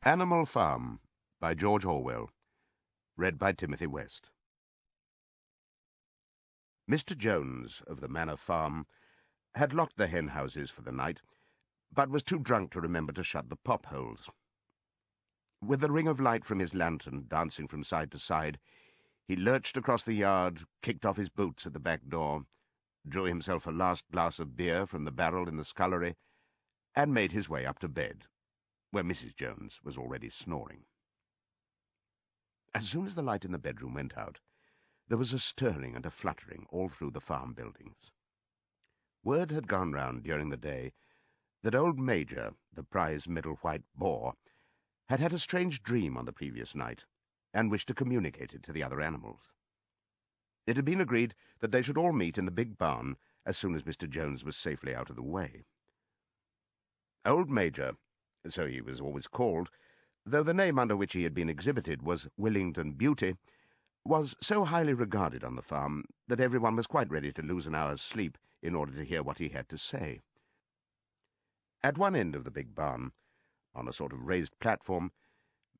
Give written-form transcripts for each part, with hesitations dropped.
Animal Farm by George Orwell. Read by Timothy West. Mr. Jones of the Manor Farm had locked the hen houses for the night, but was too drunk to remember to shut the pop holes. With the ring of light from his lantern dancing from side to side, he lurched across the yard, kicked off his boots at the back door, drew himself a last glass of beer from the barrel in the scullery, and made his way up to bed, where Mrs. Jones was already snoring. As soon as the light in the bedroom went out, there was a stirring and a fluttering all through the farm buildings. Word had gone round during the day that old Major, the prize middle white boar, had had a strange dream on the previous night, and wished to communicate it to the other animals. It had been agreed that they should all meet in the big barn as soon as Mr. Jones was safely out of the way. Old Major, so he was always called, though the name under which he had been exhibited was Willington Beauty, was so highly regarded on the farm that everyone was quite ready to lose an hour's sleep in order to hear what he had to say. At one end of the big barn, on a sort of raised platform,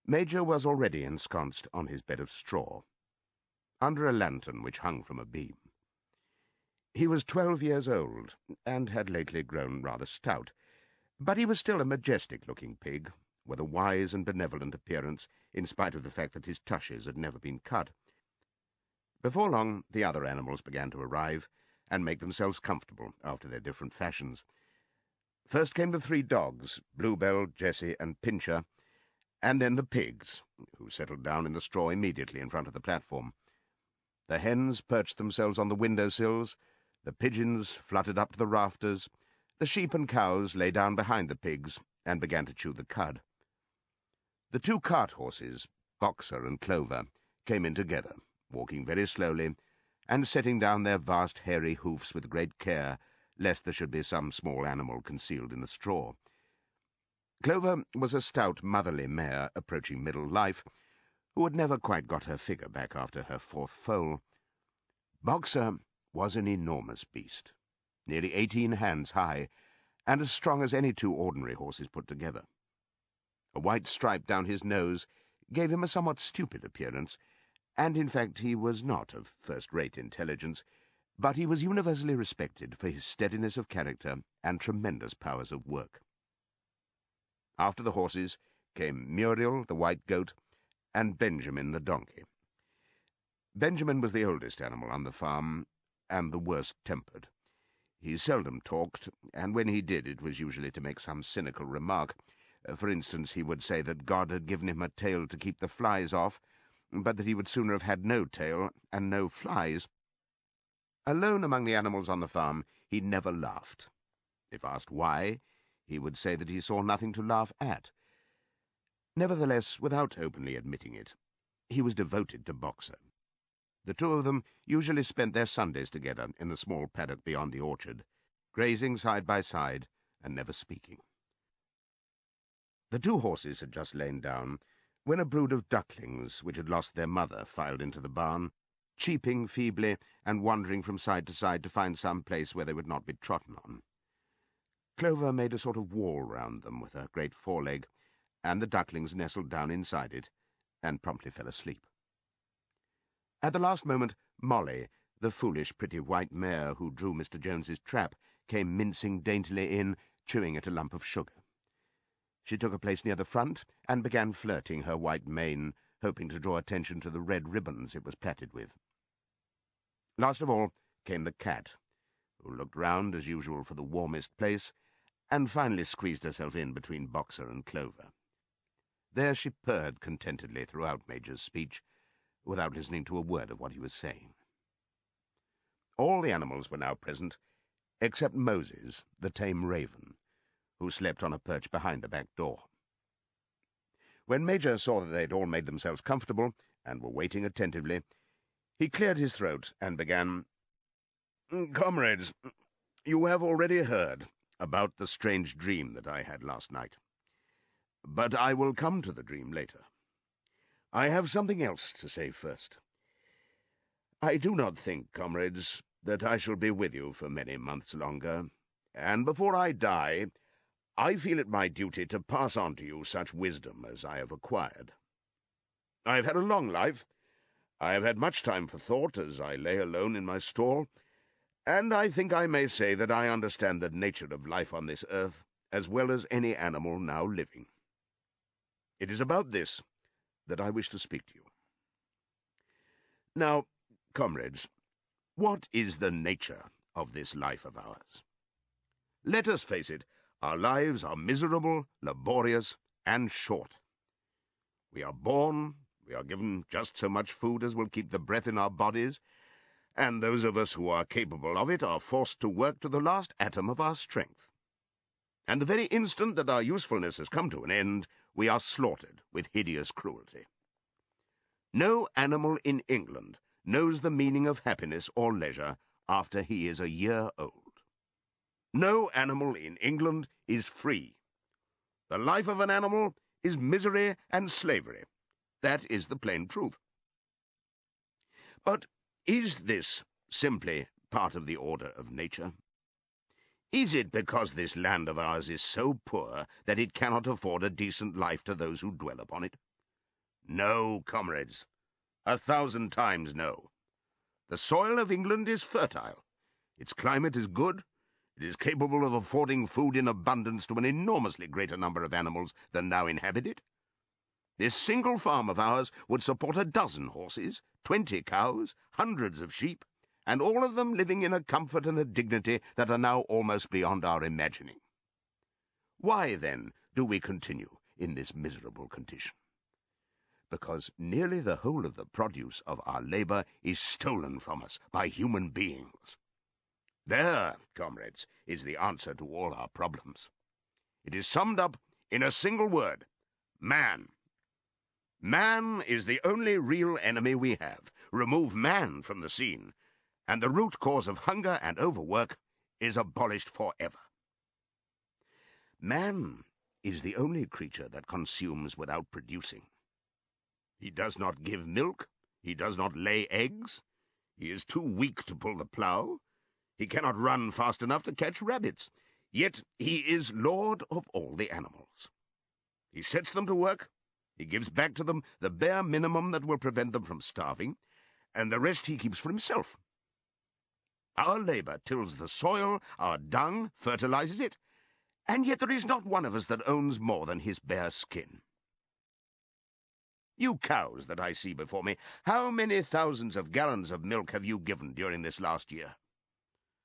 Major was already ensconced on his bed of straw, under a lantern which hung from a beam. He was 12 years old, and had lately grown rather stout, but he was still a majestic-looking pig, with a wise and benevolent appearance, in spite of the fact that his tushes had never been cut. Before long, the other animals began to arrive, and make themselves comfortable after their different fashions. First came the 3 dogs, Bluebell, Jessie, and Pincher, and then the pigs, who settled down in the straw immediately in front of the platform. The hens perched themselves on the window-sills, the pigeons fluttered up to the rafters, the sheep and cows lay down behind the pigs and began to chew the cud. The 2 cart horses, Boxer and Clover, came in together, walking very slowly, and setting down their vast hairy hoofs with great care, lest there should be some small animal concealed in the straw. Clover was a stout, motherly mare approaching middle life, who had never quite got her figure back after her 4th foal. Boxer was an enormous beast, nearly 18 hands high, and as strong as any 2 ordinary horses put together. A white stripe down his nose gave him a somewhat stupid appearance, and in fact he was not of first-rate intelligence, but he was universally respected for his steadiness of character and tremendous powers of work. After the horses came Muriel, the white goat, and Benjamin, the donkey. Benjamin was the oldest animal on the farm, and the worst-tempered. He seldom talked, and when he did, it was usually to make some cynical remark. For instance, he would say that God had given him a tail to keep the flies off, but that he would sooner have had no tail and no flies. Alone among the animals on the farm, he never laughed. If asked why, he would say that he saw nothing to laugh at. Nevertheless, without openly admitting it, he was devoted to Boxer. The 2 of them usually spent their Sundays together in the small paddock beyond the orchard, grazing side by side and never speaking. The 2 horses had just lain down when a brood of ducklings, which had lost their mother, filed into the barn, cheeping feebly and wandering from side to side to find some place where they would not be trodden on. Clover made a sort of wall round them with her great foreleg, and the ducklings nestled down inside it and promptly fell asleep. At the last moment, Molly, the foolish, pretty white mare who drew Mr. Jones's trap, came mincing daintily in, chewing at a lump of sugar. She took a place near the front and began flirting her white mane, hoping to draw attention to the red ribbons it was plaited with. Last of all came the cat, who looked round as usual for the warmest place, and finally squeezed herself in between Boxer and Clover. There she purred contentedly throughout Major's speech, without listening to a word of what he was saying. All the animals were now present, except Moses, the tame raven, who slept on a perch behind the back door. When Major saw that they had all made themselves comfortable and were waiting attentively, he cleared his throat and began, "Comrades, you have already heard about the strange dream that I had last night. But I will come to the dream later. I have something else to say first. I do not think, comrades, that I shall be with you for many months longer, and before I die, I feel it my duty to pass on to you such wisdom as I have acquired. I have had a long life. I have had much time for thought as I lay alone in my stall, and I think I may say that I understand the nature of life on this earth as well as any animal now living. It is about this that I wish to speak to you. Now, comrades, what is the nature of this life of ours? Let us face it, our lives are miserable, laborious, and short. We are born, we are given just so much food as will keep the breath in our bodies, and those of us who are capable of it are forced to work to the last atom of our strength. And the very instant that our usefulness has come to an end, we are slaughtered with hideous cruelty. No animal in England knows the meaning of happiness or leisure after he is a year old. No animal in England is free. The life of an animal is misery and slavery. That is the plain truth. But is this simply part of the order of nature? Is it because this land of ours is so poor that it cannot afford a decent life to those who dwell upon it? No, comrades, 1,000 times no. The soil of England is fertile. Its climate is good. It is capable of affording food in abundance to an enormously greater number of animals than now inhabit it. This single farm of ours would support 12 horses, 20 cows, hundreds of sheep, and all of them living in a comfort and a dignity that are now almost beyond our imagining. Why, then, do we continue in this miserable condition? Because nearly the whole of the produce of our labor is stolen from us by human beings. There, comrades, is the answer to all our problems. It is summed up in a single word: man. Man is the only real enemy we have. Remove man from the scene, and the root cause of hunger and overwork is abolished forever. Man is the only creature that consumes without producing. He does not give milk. He does not lay eggs. He is too weak to pull the plough. He cannot run fast enough to catch rabbits. Yet he is lord of all the animals. He sets them to work. He gives back to them the bare minimum that will prevent them from starving, and the rest he keeps for himself. Our labor tills the soil, our dung fertilizes it, and yet there is not one of us that owns more than his bare skin. You cows that I see before me, how many thousands of gallons of milk have you given during this last year?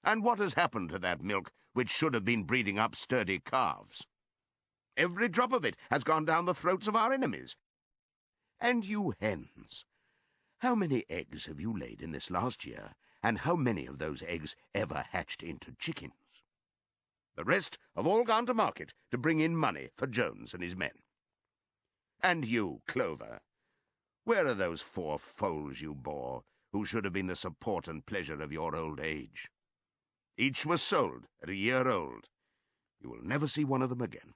And what has happened to that milk which should have been breeding up sturdy calves? Every drop of it has gone down the throats of our enemies. And you hens, how many eggs have you laid in this last year, and how many of those eggs ever hatched into chickens? The rest have all gone to market to bring in money for Jones and his men. And you, Clover, where are those 4 foals you bore, who should have been the support and pleasure of your old age? Each was sold at a year old. You will never see one of them again.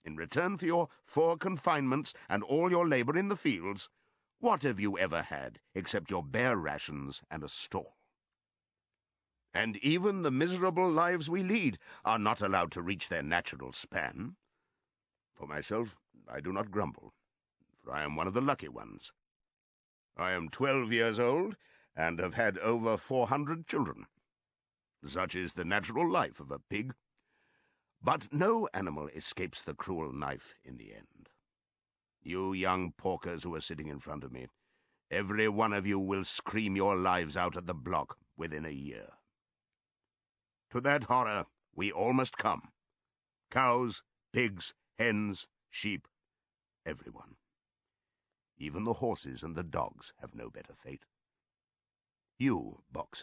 In return for your 4 confinements and all your labor in the fields, what have you ever had except your bare rations and a stall? And even the miserable lives we lead are not allowed to reach their natural span. For myself, I do not grumble, for I am one of the lucky ones. I am 12 years old and have had over 400 children. Such is the natural life of a pig. But no animal escapes the cruel knife in the end. You young porkers who are sitting in front of me, every one of you will scream your lives out at the block within a year. To that horror we all must come. Cows, pigs, hens, sheep, everyone. Even the horses and the dogs have no better fate. You, Boxer,